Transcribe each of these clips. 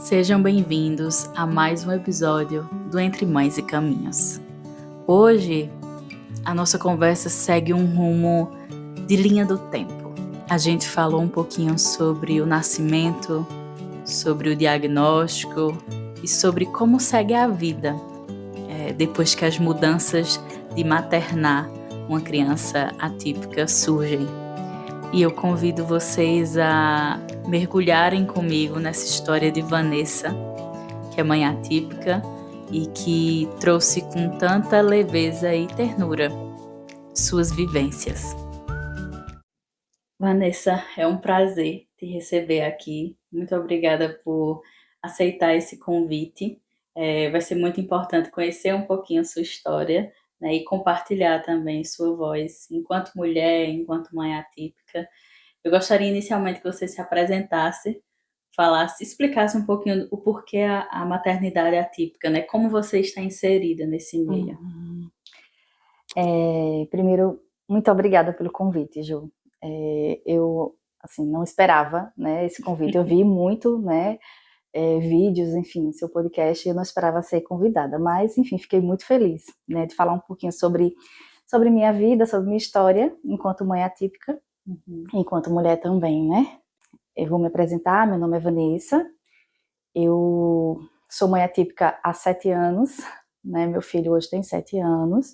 Sejam bem-vindos a mais um episódio do Entre Mães e Caminhos. Hoje, a nossa conversa segue um rumo de linha do tempo. A gente falou um pouquinho sobre o nascimento, sobre o diagnóstico e sobre como segue a vida depois que as mudanças de maternar uma criança atípica surgem. E eu convido vocês a mergulharem comigo nessa história de Vanessa, que é mãe atípica e que trouxe com tanta leveza e ternura suas vivências. Vanessa, é um prazer te receber aqui. Muito obrigada por aceitar esse convite. Vai ser muito importante conhecer um pouquinho a sua história, né, e compartilhar também sua voz enquanto mulher, enquanto mãe atípica. Eu gostaria inicialmente que você se apresentasse, falasse, explicasse um pouquinho o porquê a maternidade atípica, né? Como você está inserida nesse meio. Primeiro, muito obrigada pelo convite, Ju. Eu, assim, não esperava, né, esse convite. Eu vi muito, né, vídeos, enfim, seu podcast, e eu não esperava ser convidada. Mas, enfim, fiquei muito feliz, né, de falar um pouquinho sobre minha vida, sobre minha história, enquanto mãe atípica, enquanto mulher também, né. Eu vou me apresentar, meu nome é Vanessa, eu sou mãe atípica há 7 anos, né, meu filho hoje tem 7 anos,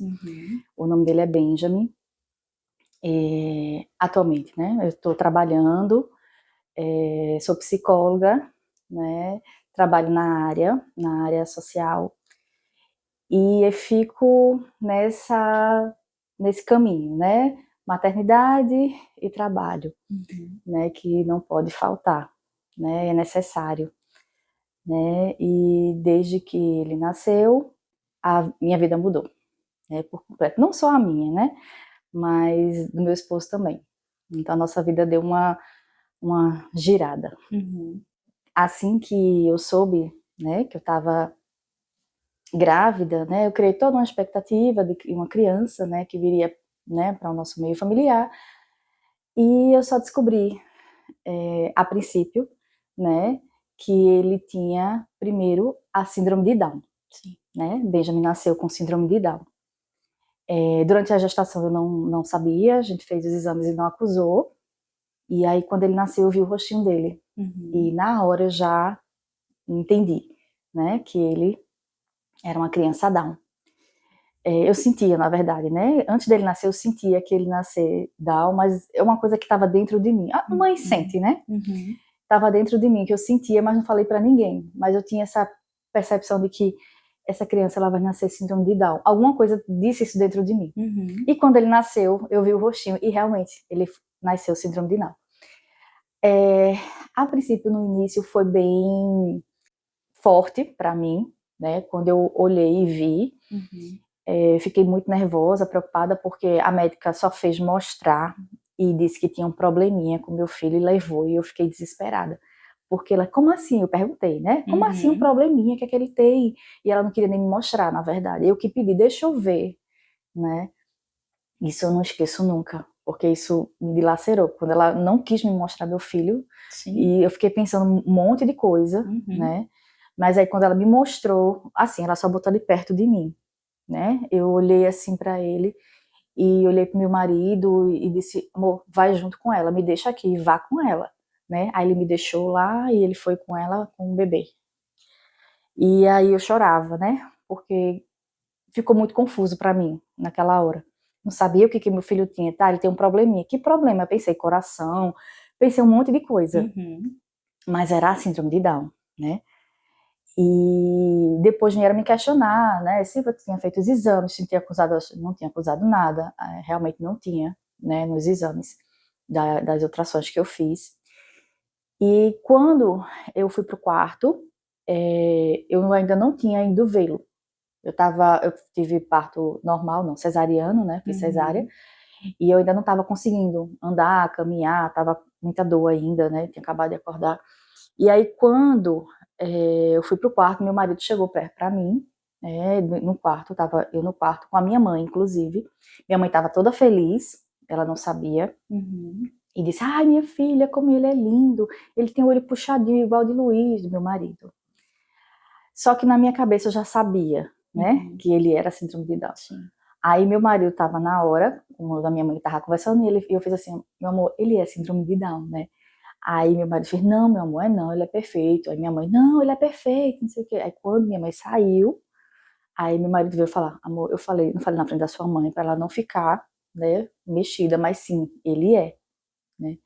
o nome dele é Benjamin. Atualmente, né, eu estou trabalhando, sou psicóloga, né, trabalho na área social, e eu fico nesse caminho, né, maternidade e trabalho, né, que não pode faltar, né, é necessário, né, e desde que ele nasceu, a minha vida mudou, né, por completo, não só a minha, né, mas do meu esposo também. Então a nossa vida deu uma girada. Assim que eu soube, né, que eu estava grávida, né, eu criei toda uma expectativa de uma criança, né, que viria, né, para o nosso meio familiar, e eu só descobri, a princípio, né, que ele tinha, primeiro, a síndrome de Down. Sim. Né, Benjamin nasceu com síndrome de Down. Durante a gestação eu não sabia, a gente fez os exames e não acusou, e aí quando ele nasceu eu vi o rostinho dele, e na hora eu já entendi, né, que ele era uma criança Down. Eu sentia, na verdade, né, antes dele nascer eu sentia que ele nascer Down, mas é uma coisa que estava dentro de mim. A mãe sente, né? Estava dentro de mim, que eu sentia, mas não falei para ninguém. Mas eu tinha essa percepção de que essa criança ela vai nascer síndrome de Down. Alguma coisa disse isso dentro de mim. E quando ele nasceu, eu vi o rostinho, e realmente, ele nasceu síndrome de Down. A princípio, no início, foi bem forte para mim, né? Quando eu olhei e vi, fiquei muito nervosa, preocupada, porque a médica só fez mostrar e disse que tinha um probleminha com meu filho e levou, e eu fiquei desesperada. Porque ela, como assim? Eu perguntei, né? Como assim um probleminha? O que é que ele tem? E ela não queria nem me mostrar, na verdade. Eu que pedi, deixa eu ver, né? Isso eu não esqueço nunca, porque isso me dilacerou. Quando ela não quis me mostrar meu filho, Sim. E eu fiquei pensando um monte de coisa, né? Mas aí quando ela me mostrou, assim, ela só botou ele perto de mim, né? Eu olhei assim para ele e olhei pro meu marido e disse, amor, vai junto com ela, me deixa aqui, vá com ela, né? Aí ele me deixou lá e ele foi com ela, com o bebê. E aí eu chorava, né? Porque ficou muito confuso para mim naquela hora. Não sabia o que meu filho tinha, tá? Ele tem um probleminha. Que problema? Eu pensei coração, pensei um monte de coisa. Mas era a síndrome de Down, né? E depois vieram me questionar, né? Se eu tinha feito os exames, se tinha acusado, não tinha acusado nada, realmente não tinha, né? Nos exames das ultrassons que eu fiz. E quando eu fui pro quarto, eu ainda não tinha ido vê-lo. Eu tive parto normal, não, cesariano, né? Fiz cesárea. E eu ainda não estava conseguindo andar, caminhar, estava muita dor ainda, né? Tinha acabado de acordar. E aí, quando eu fui pro quarto, meu marido chegou perto para mim, no quarto, tava eu no quarto com a minha mãe, inclusive. Minha mãe estava toda feliz, ela não sabia. E disse, ai, minha filha, como ele é lindo, ele tem o olho puxadinho, igual de Luiz, do meu marido, Só que na minha cabeça eu já sabia, né, que ele era síndrome de Down. Sim. Aí meu marido estava na hora, como a minha mãe estava conversando, e eu fiz assim, meu amor, ele é síndrome de Down, né? Aí meu marido fez, não, meu amor, não, ele é perfeito. Aí minha mãe, não, ele é perfeito, não sei o quê. Aí quando minha mãe saiu, aí meu marido veio falar, amor, eu falei, não falei na frente da sua mãe, para ela não ficar, né, mexida, mas sim, ele é, né?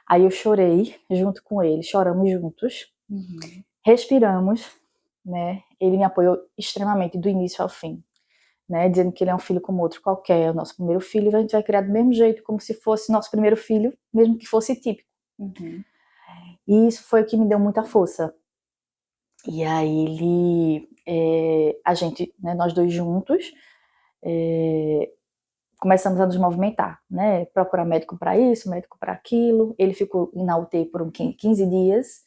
Aí eu chorei junto com ele, choramos juntos, respiramos, né? Ele me apoiou extremamente do início ao fim, né? Dizendo que ele é um filho como outro qualquer, é o nosso primeiro filho, a gente vai criar do mesmo jeito, como se fosse nosso primeiro filho, mesmo que fosse típico. E isso foi o que me deu muita força. E aí a gente, né, nós dois juntos, começamos a nos movimentar, né? Procurar médico para isso, médico para aquilo. Ele ficou na UTI por 15 dias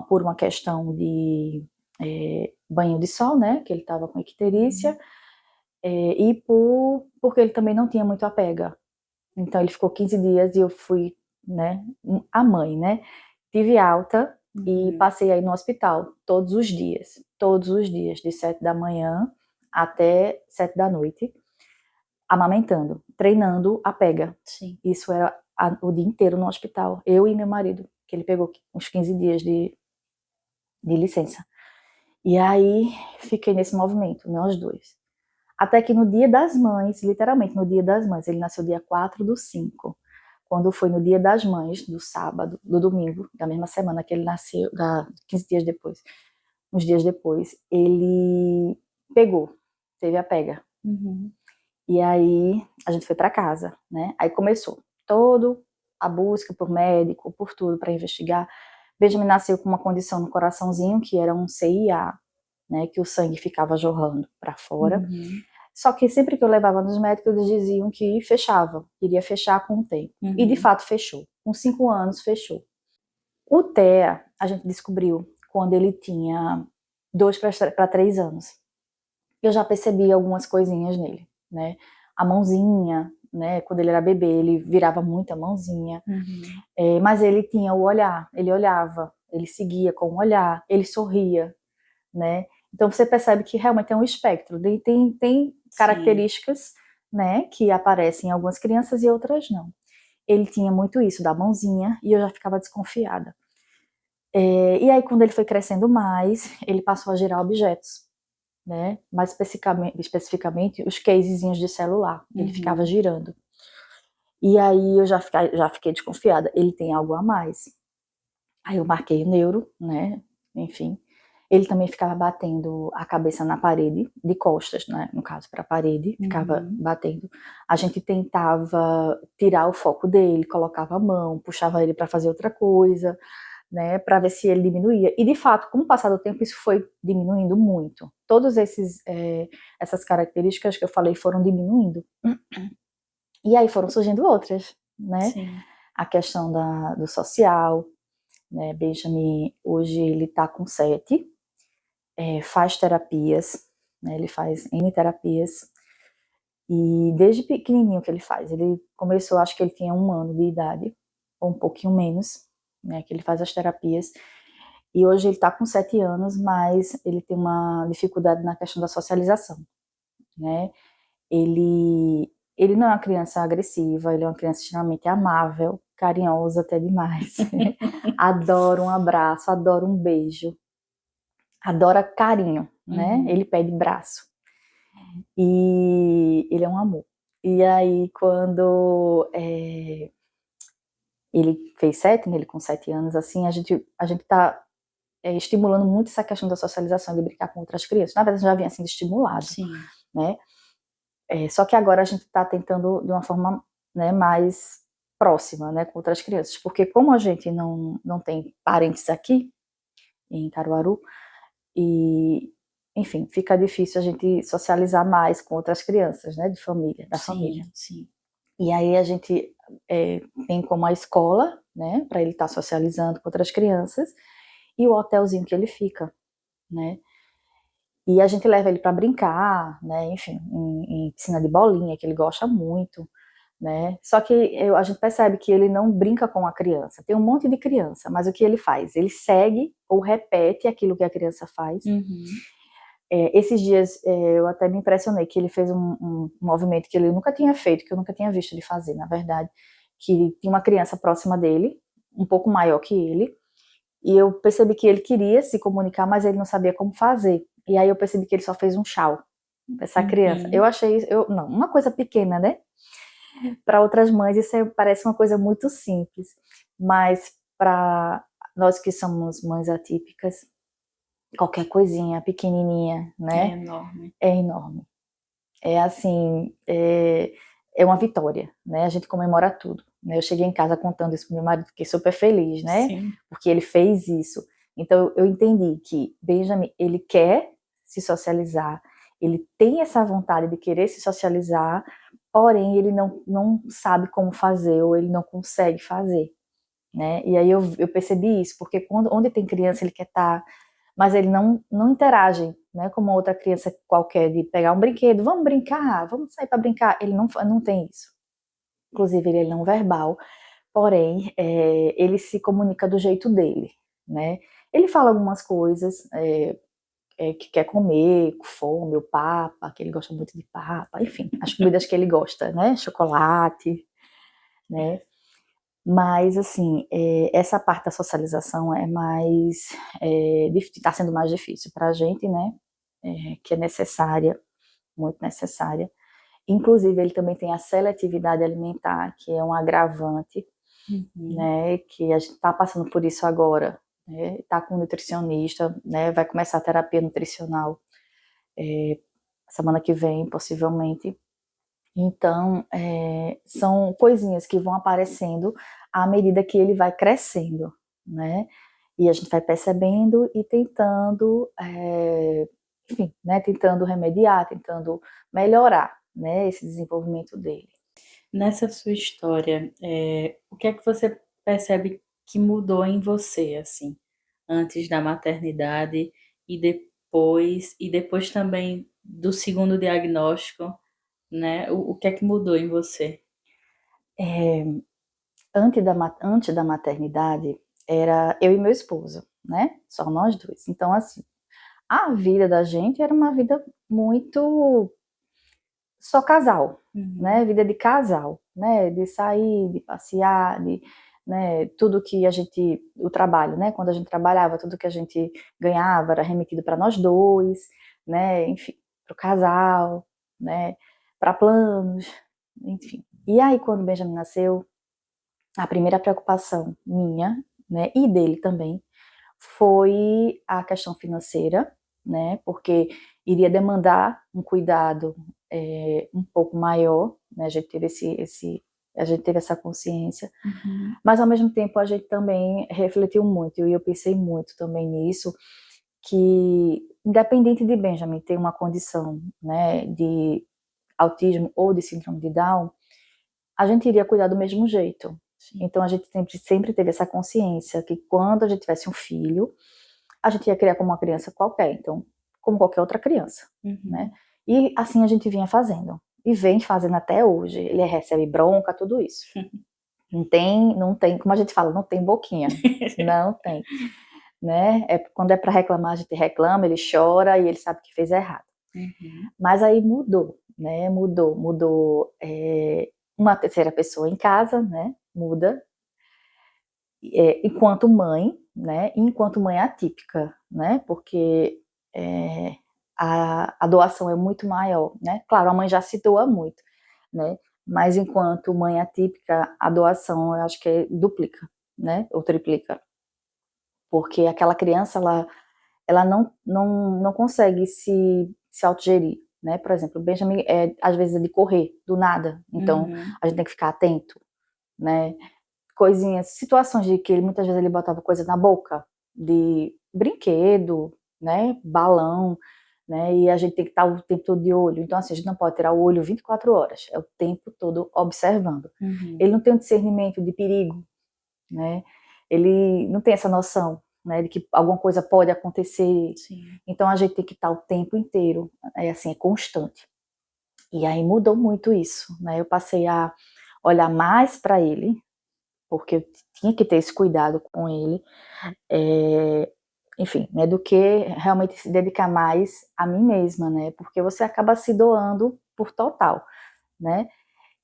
por uma questão de banho de sol, né? Que ele estava com icterícia, porque ele também não tinha muito apega. Então ele ficou 15 dias e eu fui, né? A mãe, né? Tive alta e passei aí no hospital todos os dias, de 7 da manhã até 7 da noite, amamentando, treinando a pega. Sim. Isso era o dia inteiro no hospital, eu e meu marido, que ele pegou uns 15 dias de licença. E aí fiquei nesse movimento, nós dois. Até que no dia das mães, literalmente no dia das mães, ele nasceu dia 4/5. Quando foi no dia das mães, do sábado, do domingo, da mesma semana que ele nasceu, 15 dias depois, uns dias depois, ele teve a pega. E aí a gente foi para casa, né? Aí começou toda a busca por médico, por tudo, para investigar. Benjamin nasceu com uma condição no coraçãozinho, que era um CIA, né? Que o sangue ficava jorrando para fora. Só que sempre que eu levava nos médicos, eles diziam que fechava, iria fechar com o tempo. E de fato fechou. Com 5 anos, fechou. O TEA, a gente descobriu quando ele tinha 2 para 3 anos. Eu já percebi algumas coisinhas nele, né? A mãozinha, né? Quando ele era bebê, ele virava muito a mãozinha. Mas ele tinha o olhar, ele olhava, ele seguia com o olhar, ele sorria, né? Então você percebe que realmente é um espectro. Tem características, né, que aparecem em algumas crianças e outras não. Ele tinha muito isso da mãozinha e eu já ficava desconfiada. E aí quando ele foi crescendo mais, ele passou a girar objetos, né? Mais especificamente os casezinhos de celular. Ele ficava girando. E aí eu já fiquei desconfiada. Ele tem algo a mais. Aí eu marquei o neuro, né? Enfim. Ele também ficava batendo a cabeça na parede, de costas, né? No caso, para a parede, ficava batendo. A gente tentava tirar o foco dele, colocava a mão, puxava ele para fazer outra coisa, né? Para ver se ele diminuía. E de fato, com o passar do tempo, isso foi diminuindo muito. Todas essas características que eu falei foram diminuindo. E aí foram surgindo outras, né? Sim. A questão do social, né? Benjamin, hoje ele está com 7, faz terapias, né? Ele faz N terapias, e desde pequenininho que ele faz. Ele começou, acho que ele tinha 1 ano de idade, ou um pouquinho menos, né? Que ele faz as terapias, e hoje ele está com 7 anos, mas ele tem uma dificuldade na questão da socialização, né? Ele não é uma criança agressiva, ele é uma criança extremamente amável, carinhosa até demais. Adora um abraço, adora um beijo, adora carinho, né? Ele pede braço. E ele é um amor. E aí, quando ele fez 7, né, ele com 7 anos, assim, a gente tá estimulando muito essa questão da socialização, de brincar com outras crianças. Na verdade, já vinha sendo estimulado, Sim. né? Só que agora a gente está tentando de uma forma, né, mais próxima, né, com outras crianças. Porque como a gente não tem parentes aqui, em Caruaru, e, enfim, fica difícil a gente socializar mais com outras crianças, né, da família. Sim. E aí a gente tem como a escola, né, para ele estar socializando com outras crianças, e o hotelzinho que ele fica, né. E a gente leva ele para brincar, né, enfim, em piscina de bolinha, que ele gosta muito, né? Só que a gente percebe que ele não brinca com a criança. Tem um monte de criança, mas o que ele faz? Ele segue ou repete aquilo que a criança faz. Uhum. Esses dias eu até me impressionei que ele fez um movimento que ele nunca tinha feito, que eu nunca tinha visto ele fazer, na verdade, que tinha uma criança próxima dele, um pouco maior que ele, e eu percebi que ele queria se comunicar, mas ele não sabia como fazer. E aí eu percebi que ele só fez um tchau pra essa criança. Eu achei isso, não, uma coisa pequena, né? Para outras mães isso parece uma coisa muito simples, mas para nós que somos mães atípicas, qualquer coisinha pequenininha, né? É enorme. É enorme. É assim, é uma vitória, né? A gente comemora tudo. Né? Eu cheguei em casa contando isso pro meu marido, fiquei super feliz, né? Sim. Porque ele fez isso. Então eu entendi que Benjamin, ele quer se socializar, ele tem essa vontade de querer se socializar, porém ele não sabe como fazer ou ele não consegue fazer, né? E aí eu percebi isso, porque onde tem criança ele quer estar, mas ele não interage, né, como outra criança qualquer, de pegar um brinquedo, vamos brincar, vamos sair para brincar, ele não tem isso. Inclusive ele é não verbal, porém ele se comunica do jeito dele, né? Ele fala algumas coisas, que quer comer, com fome, o papa, que ele gosta muito de papa, enfim, as comidas que ele gosta, né? Chocolate, né? Mas, assim, essa parte da socialização está sendo mais difícil para a gente, né? Que é necessária, muito necessária. Inclusive, ele também tem a seletividade alimentar, que é um agravante, né? Que a gente está passando por isso agora, né? Está com um nutricionista, né? Vai começar a terapia nutricional semana que vem, possivelmente. Então, são coisinhas que vão aparecendo à medida que ele vai crescendo, né? E a gente vai percebendo e tentando, enfim, né? Tentando remediar, tentando melhorar, né? Esse desenvolvimento dele. Nessa sua história, o que é que você percebe que mudou em você, assim, antes da maternidade e depois também do segundo diagnóstico, né? O que é que mudou em você? Antes da maternidade, era eu e meu esposo, né? Só nós dois. Então, assim, a vida da gente era uma vida muito só casal, né? Vida de casal, né? De sair, de passear, né? Tudo que a gente, o trabalho, né? Quando a gente trabalhava, tudo que a gente ganhava era remetido para nós dois, né? Enfim, para o casal, né? Para planos, enfim. E aí, quando o Benjamin nasceu, a primeira preocupação minha, né? E dele também, foi a questão financeira, né? Porque iria demandar um cuidado um pouco maior, né? A gente teve essa consciência, mas ao mesmo tempo a gente também refletiu muito e eu pensei muito também nisso, que independente de Benjamin ter uma condição, né, de autismo ou de síndrome de Down, a gente iria cuidar do mesmo jeito. Então a gente sempre teve essa consciência que quando a gente tivesse um filho, a gente ia criar como uma criança qualquer, então, como qualquer outra criança, né? E assim a gente vinha fazendo, e vem fazendo até hoje. Ele recebe bronca, tudo isso. Não tem, como a gente fala, não tem boquinha, não tem, né? Quando é para reclamar, a gente reclama, ele chora e ele sabe que fez errado. Mas aí mudou, né? Mudou uma terceira pessoa em casa, né? Muda, enquanto mãe, né? E enquanto mãe atípica, né? Porque a doação é muito maior, né? Claro, a mãe já se doa muito, né? Mas enquanto mãe atípica, a doação eu acho que duplica, né? Ou triplica. Porque aquela criança, ela não consegue se autogerir, né? Por exemplo, o Benjamin às vezes é de correr, do nada. Então, a gente tem que ficar atento, né? Coisinhas, situações de que muitas vezes ele botava coisa na boca, de brinquedo, né, balão, né, e a gente tem que estar o tempo todo de olho. Então, assim, a gente não pode tirar o olho 24 horas, é o tempo todo observando. Ele não tem um discernimento de perigo, né, ele não tem essa noção, né, de que alguma coisa pode acontecer. Sim. Então, a gente tem que estar o tempo inteiro, assim, é constante. E aí mudou muito isso, né, eu passei a olhar mais para ele, porque eu tinha que ter esse cuidado com ele, enfim, né, do que realmente se dedicar mais a mim mesma, né, porque você acaba se doando por total, né,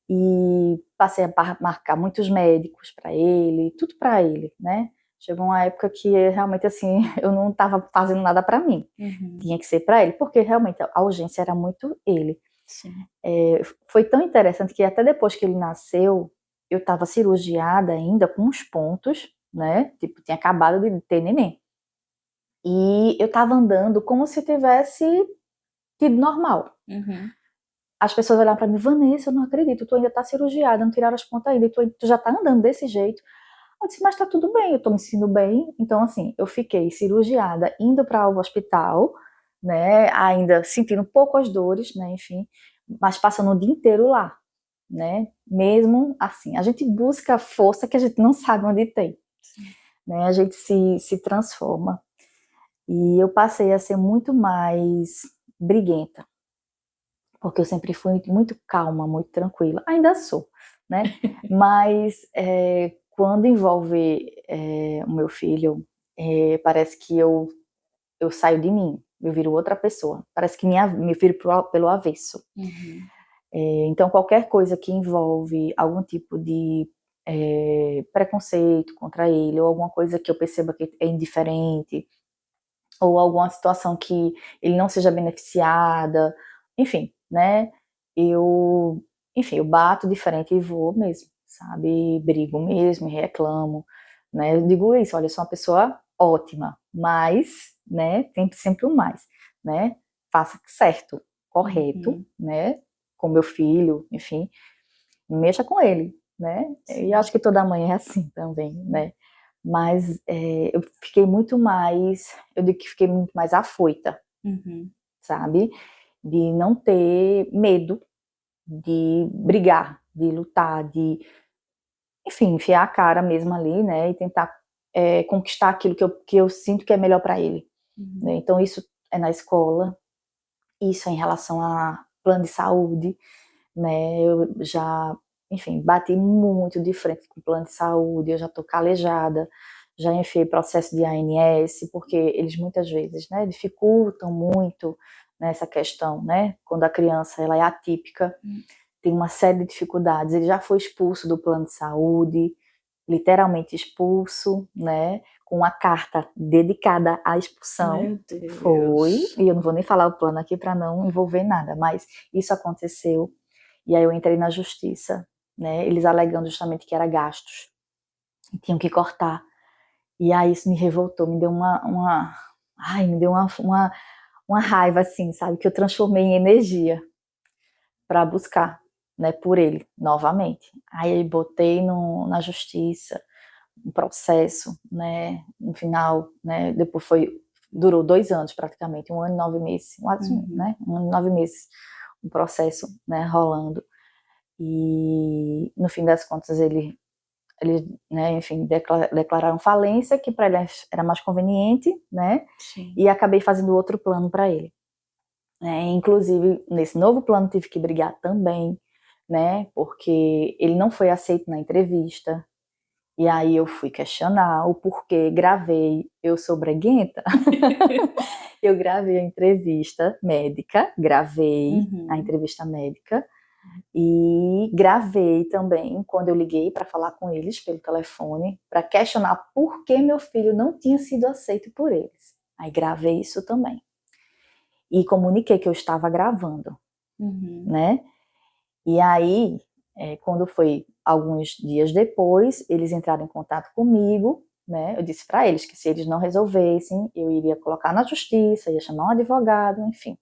e passei a marcar muitos médicos para ele, tudo para ele, né, chegou uma época que realmente, assim, eu não estava fazendo nada para mim, tinha que ser para ele, porque realmente a urgência era muito ele. Sim. Foi tão interessante que até depois que ele nasceu, eu estava cirurgiada ainda com uns pontos, né? Tipo, tinha acabado de ter neném. E eu estava andando como se tivesse tido normal. As pessoas olharam para mim, Vanessa, eu não acredito, tu ainda tá cirurgiada, não tiraram as pontas ainda, tu já tá andando desse jeito. Eu disse, mas tá tudo bem, eu tô me sentindo bem. Então, assim, eu fiquei cirurgiada, indo para o hospital, né? Ainda sentindo um pouco as dores, né? Enfim, mas passando o dia inteiro lá, né? Mesmo assim, a gente busca força que a gente não sabe onde tem, né? A gente se transforma. E eu passei a ser muito mais briguenta, porque eu sempre fui muito calma, muito tranquila. Ainda sou, né? Mas quando envolve o meu filho, parece que eu saio de mim, eu viro outra pessoa. Parece que me viro pelo avesso. Então, qualquer coisa que envolve algum tipo de preconceito contra ele, ou alguma coisa que eu perceba que é indiferente, ou alguma situação que ele não seja beneficiada, enfim, né? Eu bato de frente e vou mesmo, sabe? Brigo mesmo, reclamo, né? Eu digo isso, olha, eu sou uma pessoa ótima, mas, né? Tem sempre o mais, né? Faça certo, correto, né? Com meu filho, enfim, mexa com ele, né? E acho que toda mãe é assim também, né? Mas eu fiquei muito mais, eu digo que fiquei muito mais afoita, sabe? De não ter medo de brigar, de lutar, de, enfim, enfiar a cara mesmo ali, né? E tentar conquistar aquilo que eu sinto que é melhor para ele. Né? Então, isso é na escola, isso é em relação a plano de saúde, né? Eu já, enfim, bati muito de frente com o plano de saúde, eu já tô calejada, já enfiei processo de ANS, porque eles muitas vezes, né, dificultam muito nessa questão, né? Quando a criança ela é atípica, tem uma série de dificuldades. Ele já foi expulso do plano de saúde, literalmente expulso, né? Com uma carta dedicada à expulsão. Meu Deus. Foi, e eu não vou nem falar o plano aqui para não envolver nada, mas isso aconteceu. E aí eu entrei na justiça, né? Eles alegando justamente que era gastos e tinham que cortar. E aí isso me revoltou, me deu uma raiva assim, sabe? Que eu transformei em energia para buscar, né? Por ele novamente. Aí eu botei na justiça um processo, né? No final, né? Depois durou 2 anos praticamente, 1 ano e 9 meses, né? 1 ano e 9 meses, um processo, né? Rolando. E no fim das contas eles, né, enfim, declararam falência, que para ele era mais conveniente, né? Sim. E acabei fazendo outro plano para ele. Inclusive, nesse novo plano tive que brigar também, né? Porque ele não foi aceito na entrevista. E aí eu fui questionar o porquê, gravei, eu sou breguenta. Eu gravei a entrevista médica, gravei a entrevista médica, e gravei também quando eu liguei para falar com eles pelo telefone, para questionar por que meu filho não tinha sido aceito por eles. Aí gravei isso também. E comuniquei que eu estava gravando, né? E aí, quando foi alguns dias depois, eles entraram em contato comigo, né? Eu disse para eles que se eles não resolvessem, eu iria colocar na justiça, ia chamar um advogado, enfim.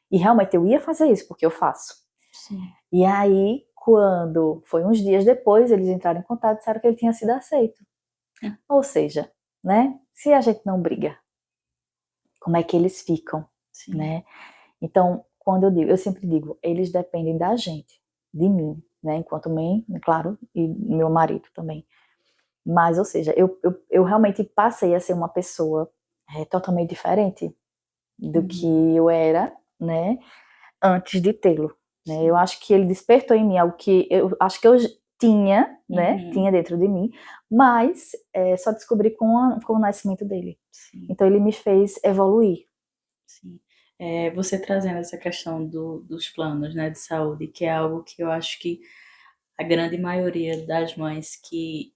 E realmente eu ia fazer isso, porque eu faço. Sim. E aí, quando foi uns dias depois, eles entraram em contato e disseram que ele tinha sido aceito. Ou seja, né? Se a gente não briga, como é que eles ficam, né? Então, quando eu sempre digo, eles dependem da gente, de mim, né? Enquanto mãe, claro, e meu marido também. Mas, ou seja, eu realmente passei a ser uma pessoa totalmente diferente do que eu era, né? Antes de tê-lo. né? Eu acho que ele despertou em mim algo que eu acho que eu tinha, né? Tinha dentro de mim, mas só descobri com o nascimento dele. Sim. Então ele me fez evoluir. Sim. Você trazendo essa questão dos planos, né, de saúde, que é algo que eu acho que a grande maioria das mães que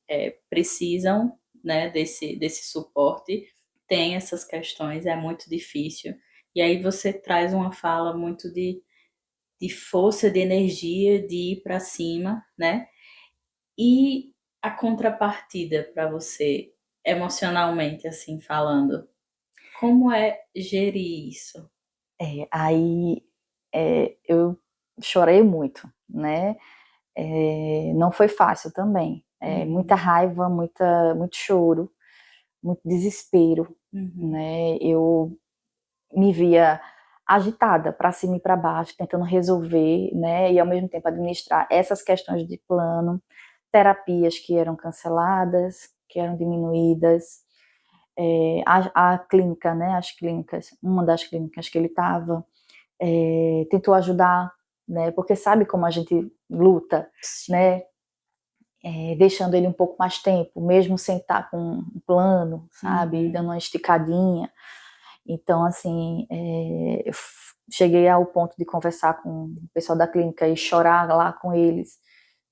precisam, né, desse suporte tem essas questões, é muito difícil. E aí você traz uma fala muito de força, de energia, de ir para cima, né? E a contrapartida para você, emocionalmente, assim, falando, como é gerir isso? Aí eu chorei muito, né? Não foi fácil também. Muita raiva, muito choro, muito desespero, né? Eu me via agitada para cima e para baixo, tentando resolver, né? E ao mesmo tempo administrar essas questões de plano, terapias que eram canceladas, que eram diminuídas, a clínica, né? As clínicas, uma das clínicas que ele estava, tentou ajudar, né? Porque sabe como a gente luta, Sim. né? Deixando ele um pouco mais tempo, mesmo sem estar com um plano, sabe? Dando uma esticadinha. Então, assim, eu cheguei ao ponto de conversar com o pessoal da clínica e chorar lá com eles,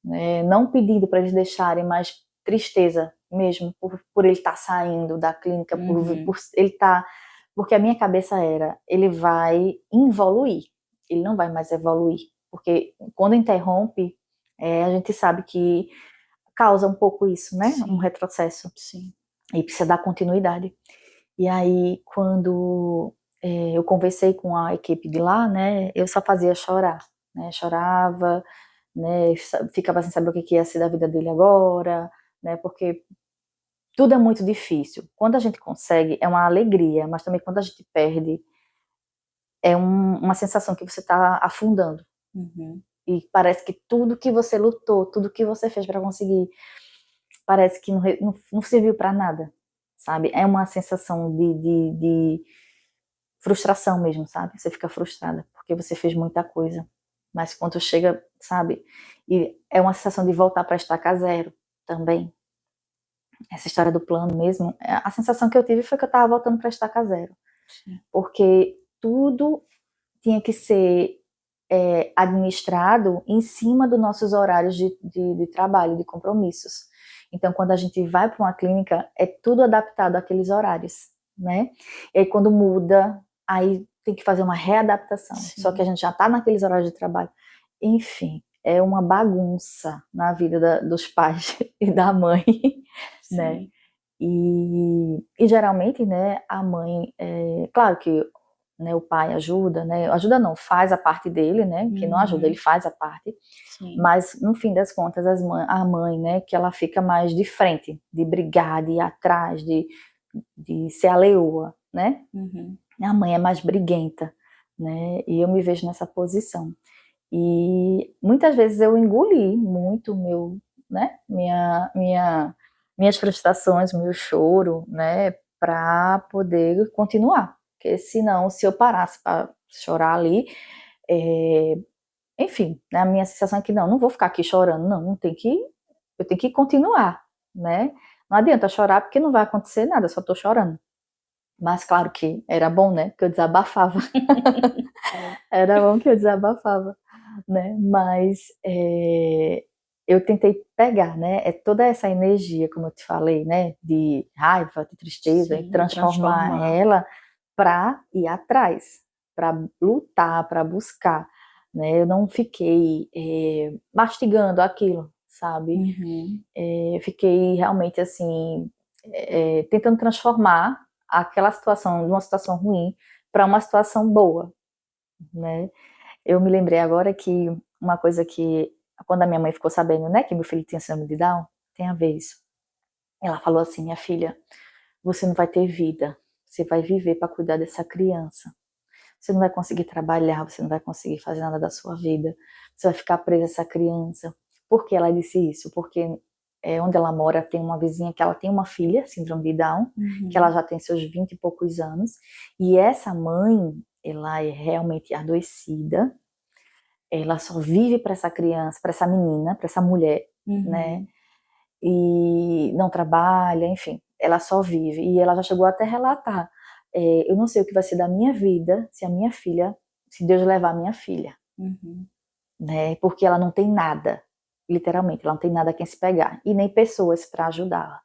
né? Não pedindo para eles deixarem, mas tristeza mesmo por ele estar saindo da clínica, por ele estar. Porque a minha cabeça era: ele vai involuir, ele não vai mais evoluir. Porque quando interrompe, a gente sabe que causa um pouco isso, né? Sim. Um retrocesso. Sim. E precisa dar continuidade. E aí, quando eu conversei com a equipe de lá, né, eu só fazia chorar, né, chorava, né, ficava sem saber o que ia ser da vida dele agora, né, porque tudo é muito difícil. Quando a gente consegue, é uma alegria, mas também quando a gente perde, é uma sensação que você está afundando. E parece que tudo que você lutou, tudo que você fez para conseguir, parece que não serviu para nada, sabe? É uma sensação de frustração mesmo, sabe? Você fica frustrada, porque você fez muita coisa. Mas quando chega, sabe? E é uma sensação de voltar para estaca zero também. Essa história do plano mesmo, a sensação que eu tive foi que eu estava voltando para estaca zero. Sim. Porque tudo tinha que ser administrado em cima dos nossos horários de trabalho, de compromissos. Então, quando a gente vai para uma clínica, é tudo adaptado àqueles horários, né? E aí, quando muda, aí tem que fazer uma readaptação. Sim. Só que a gente já está naqueles horários de trabalho. Enfim, é uma bagunça na vida dos pais e da mãe, Sim. né? E geralmente, né, a mãe, claro que, né, o pai ajuda, né, ajuda não, faz a parte dele, né, que não ajuda, ele faz a parte, Sim. mas no fim das contas a mãe, né, que ela fica mais de frente, de brigar, de ir atrás, de ser a leoa, né, a mãe é mais briguenta, né, e eu me vejo nessa posição, e muitas vezes eu engoli muito né, minhas frustrações, meu choro, né, para poder continuar. Porque senão, se eu parasse para chorar ali, enfim, né, a minha sensação é que não vou ficar aqui chorando, não, eu tenho que continuar, né? Não adianta chorar porque não vai acontecer nada, eu só estou chorando. Mas claro que era bom, né? Porque eu desabafava. Era bom que eu desabafava, né? Mas eu tentei pegar, né? Toda essa energia, como eu te falei, né? De raiva, de tristeza, Sim, e transformar ela para ir atrás, para lutar, para buscar, né? Eu não fiquei mastigando aquilo, sabe? Fiquei realmente assim tentando transformar aquela situação de uma situação ruim para uma situação boa, né? Eu me lembrei agora que uma coisa que, quando a minha mãe ficou sabendo, né, que meu filho tinha síndrome de Down, tem a ver isso. Ela falou assim: minha filha, você não vai ter vida, você vai viver para cuidar dessa criança. Você não vai conseguir trabalhar, você não vai conseguir fazer nada da sua vida, você vai ficar presa a essa criança. Por que ela disse isso? Porque onde ela mora tem uma vizinha que ela tem uma filha, síndrome de Down, que ela já tem seus 20 e poucos anos, e essa mãe, ela é realmente adoecida, ela só vive para essa criança, para essa menina, para essa mulher, né? E não trabalha, enfim, ela só vive. E ela já chegou até a relatar: eu não sei o que vai ser da minha vida se a minha filha, se Deus levar a minha filha, né? Porque ela não tem nada, literalmente, ela não tem nada a quem se pegar e nem pessoas para ajudá-la.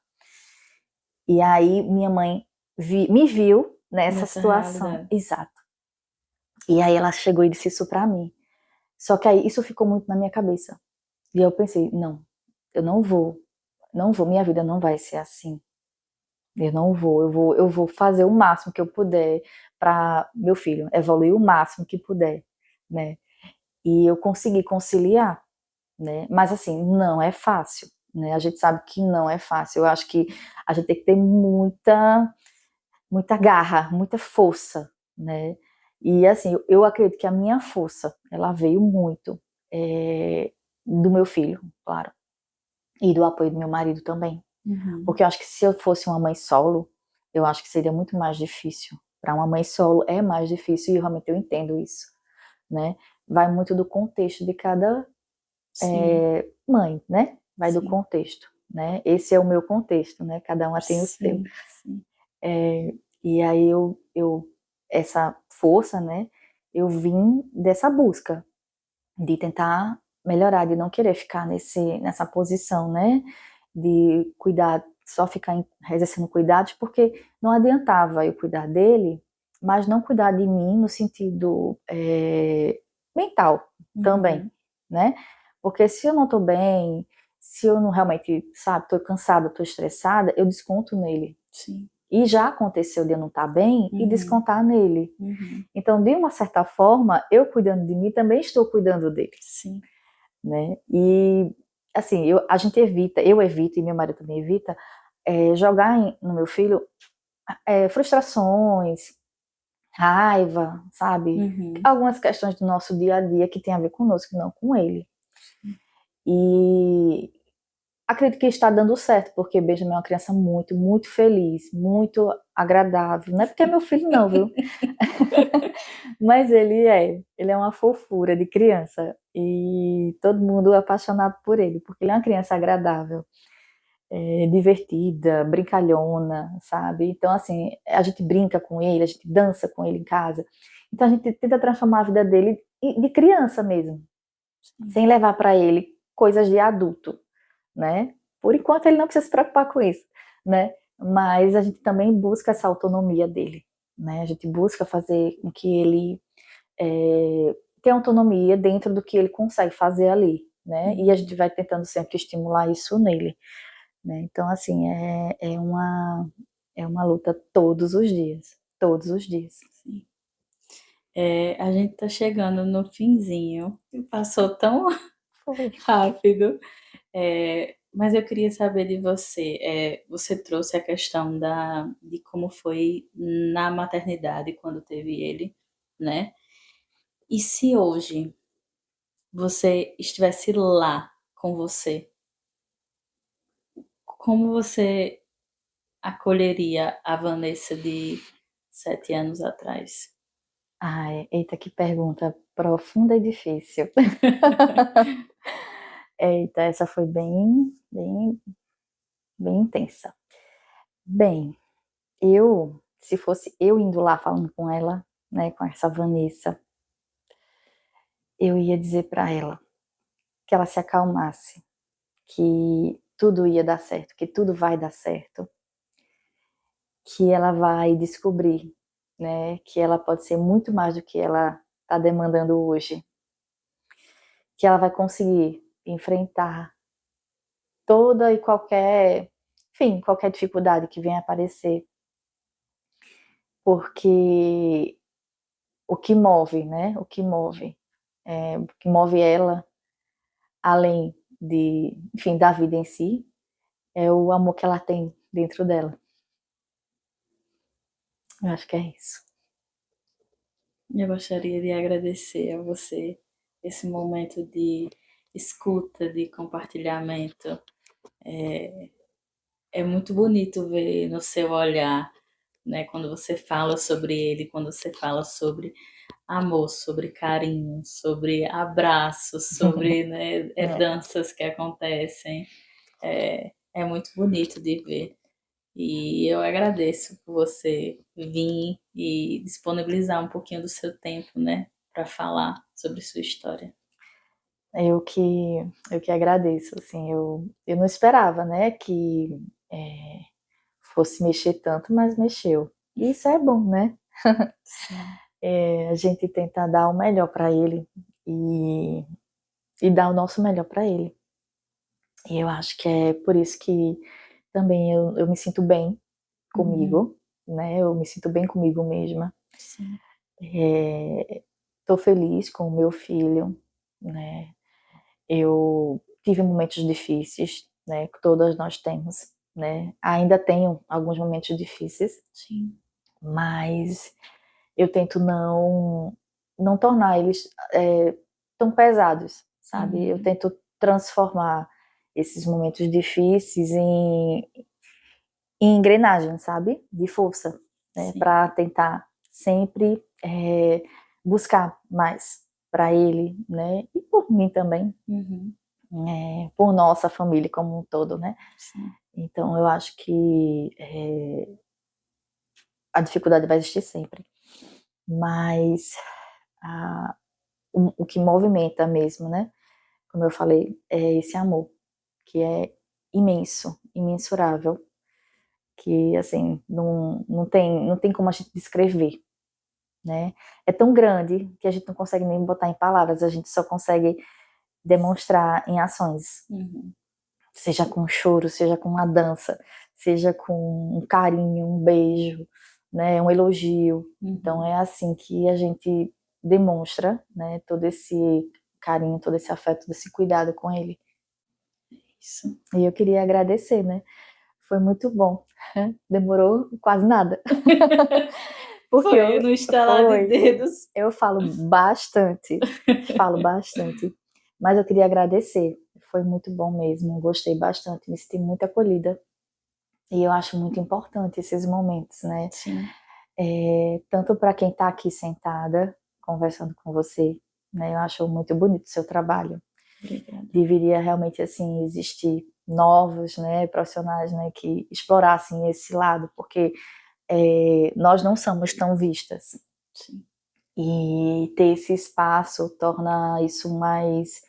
E aí minha mãe me viu nessa situação, realidade. exato. E aí ela chegou e disse isso para mim. Só que aí isso ficou muito na minha cabeça. E eu pensei: não, eu não vou, minha vida não vai ser assim. Eu não vou, eu vou fazer o máximo que eu puder para meu filho evoluir o máximo que puder, né? E eu consegui conciliar, né? Mas assim, não é fácil, né? A gente sabe que não é fácil. Eu acho que a gente tem que ter muita garra, muita força, né? E assim, eu acredito que a minha força, ela veio muito do meu filho, claro, e do apoio do meu marido também. Porque eu acho que se eu fosse uma mãe solo, eu acho que seria muito mais difícil. Para uma mãe solo é mais difícil, e realmente eu entendo isso, né? Vai muito do contexto de cada mãe, né? Vai do contexto, né? Esse é o meu contexto, né? Cada uma tem o seu. E aí essa força, né? Eu vim dessa busca de tentar melhorar, de não querer ficar nessa posição, né? De cuidar, só ficar exercendo cuidados, porque não adiantava eu cuidar dele, mas não cuidar de mim no sentido mental também, né? Porque se eu não tô bem, se eu não realmente, sabe, tô cansada, tô estressada, eu desconto nele. Sim. E já aconteceu de eu não estar bem e descontar nele. Então, de uma certa forma, eu cuidando de mim também estou cuidando dele. Sim. Né? E assim, a gente evita, eu evito e meu marido também evita, jogar no meu filho frustrações, raiva, sabe? Algumas questões do nosso dia a dia que tem a ver conosco, não com ele. E acredito que está dando certo, porque Benjamin é uma criança muito, muito feliz, muito agradável. Não é porque é meu filho, não, viu? Mas ele é uma fofura de criança. E todo mundo é apaixonado por ele, porque ele é uma criança agradável, divertida, brincalhona, sabe? Então, assim, a gente brinca com ele, a gente dança com ele em casa. Então, a gente tenta transformar a vida dele de criança mesmo, sem levar para ele coisas de adulto, né? Por enquanto ele não precisa se preocupar com isso, né? Mas a gente também busca essa autonomia dele, né? A gente busca fazer com que ele tenha autonomia dentro do que ele consegue fazer ali, né? E a gente vai tentando sempre estimular isso nele, né? Então, assim, é uma luta todos os dias. Sim. A gente tá chegando no finzinho, passou tão Foi. rápido. Mas eu queria saber de você. Você trouxe a questão de como foi na maternidade quando teve ele, né? E se hoje você estivesse lá com você, como você acolheria a Vanessa de 7 anos atrás? Ai, eita, que pergunta profunda e difícil. Eita, essa foi bem intensa. Bem, se fosse eu indo lá falando com ela, né, com essa Vanessa, eu ia dizer para ela que ela se acalmasse, que tudo ia dar certo, que tudo vai dar certo, que ela vai descobrir, né, que ela pode ser muito mais do que ela está demandando hoje, que ela vai conseguir enfrentar toda e qualquer, enfim, qualquer dificuldade que venha aparecer, porque o que move, né, o que move ela, além enfim, da vida em si, é o amor que ela tem dentro dela. Eu acho que é isso. Eu gostaria de agradecer a você esse momento de escuta, de compartilhamento. É muito bonito ver no seu olhar, né, quando você fala sobre ele, quando você fala sobre amor, sobre carinho, sobre abraços, sobre, né, danças que acontecem. É muito bonito de ver. E eu agradeço por você vir e disponibilizar um pouquinho do seu tempo, né, para falar sobre sua história. Eu que agradeço, assim, eu não esperava, né, que fosse mexer tanto, mas mexeu. E isso é bom, né? A gente tenta dar o melhor para ele e dar o nosso melhor para ele. E eu acho que é por isso que também eu me sinto bem comigo, né? Eu me sinto bem comigo mesma. Sim. Tô feliz com o meu filho, né? Eu tive momentos difíceis, né? Que todas nós temos, né? Ainda tenho alguns momentos difíceis. Sim. Mas eu tento não tornar eles tão pesados, sabe? Eu tento transformar esses momentos difíceis em engrenagem, sabe? De força, né? Para tentar sempre buscar mais para ele, né? E por mim também, por nossa família como um todo, né? Sim. Então eu acho que a dificuldade vai existir sempre, mas o que movimenta mesmo, né? Como eu falei, é esse amor, que é imenso, imensurável, que assim, não tem como a gente descrever, né? É tão grande que a gente não consegue nem botar em palavras, a gente só consegue demonstrar em ações. Seja com choro, seja com uma dança, seja com um carinho, um beijo, né, um elogio. Então é assim que a gente demonstra, né, todo esse carinho, todo esse afeto, todo esse cuidado com ele. Isso. E eu queria agradecer, né? Foi muito bom. Demorou quase nada. Porque foi no estalar de dedos. Eu falo bastante, mas eu queria agradecer. Foi muito bom mesmo, gostei bastante, me senti muito acolhida. E eu acho muito importante esses momentos, né? Sim. Tanto para quem está aqui sentada, conversando com você, né? Eu acho muito bonito o seu trabalho. Obrigada. Deveria realmente, assim, existir novos, né, profissionais, né, que explorassem esse lado, porque nós não somos tão vistas. Sim. E ter esse espaço torna isso mais,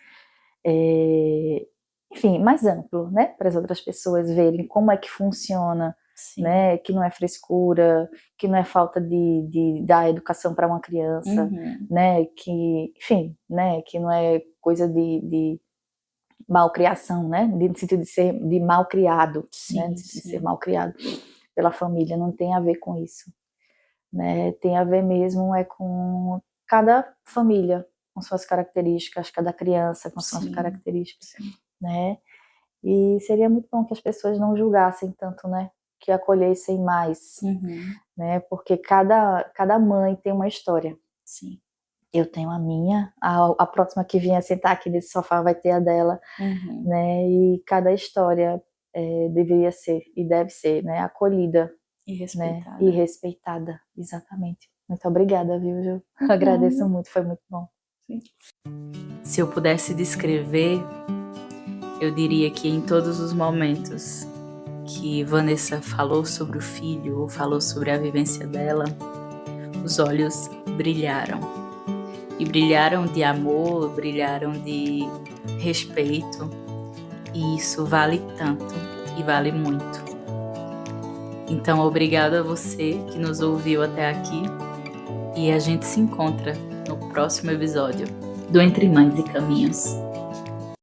enfim, mais amplo, né, para as outras pessoas verem como é que funciona, né, que não é frescura, que não é falta de dar educação para uma criança, né, que, enfim, né, que não é coisa de malcriação, né, no sentido de ser de mal criado, né, de ser mal criado pela família, não tem a ver com isso, né, tem a ver mesmo com cada família, com suas características, cada criança com suas características, né, e seria muito bom que as pessoas não julgassem tanto, né, que acolhessem mais, né, porque cada mãe tem uma história. Sim. Eu tenho a minha, a próxima que vier sentar aqui nesse sofá vai ter a dela, né, e cada história deveria ser, e deve ser, né, acolhida. E respeitada. Né, e respeitada, exatamente. Muito obrigada, viu, Ju? Agradeço muito, foi muito bom. Sim. Se eu pudesse descrever, eu diria que em todos os momentos que Vanessa falou sobre o filho, ou falou sobre a vivência dela, os olhos brilharam. E brilharam de amor, brilharam de respeito. E isso vale tanto e vale muito. Então, obrigada a você que nos ouviu até aqui. E a gente se encontra no próximo episódio do Entre Mães e Caminhos.